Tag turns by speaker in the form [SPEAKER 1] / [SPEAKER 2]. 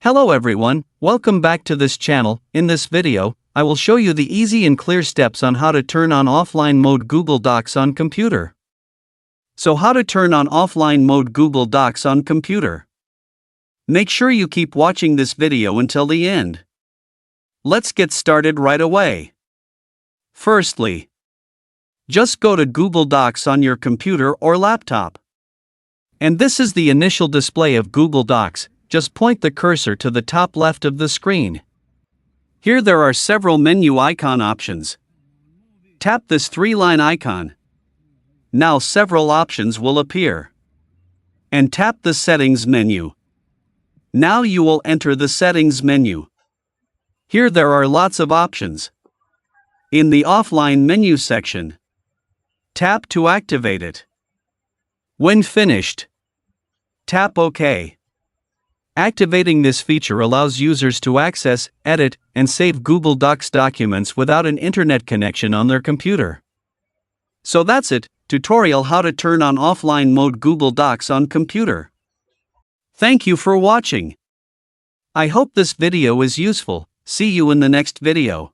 [SPEAKER 1] Hello everyone, welcome back to this channel. In this video, I will show you the easy and clear steps on how to turn on offline mode Google Docs on computer. So how to turn on offline mode Google Docs on computer? Make sure you keep watching this video until the end. Let's get started right away. Firstly, just go to Google Docs on your computer or laptop. And this is the initial display of Google Docs. Just point the cursor to the top left of the screen. Here there are several menu icon options. Tap this three-line icon. Now several options will appear. And tap the Settings menu. Now you will enter the Settings menu. Here there are lots of options. In the Offline menu section, tap to activate it. When finished, tap OK. Activating this feature allows users to access, edit, and save Google Docs documents without an internet connection on their computer. So that's it, tutorial how to turn on offline mode Google Docs on computer. Thank you for watching. I hope this video is useful. See you in the next video.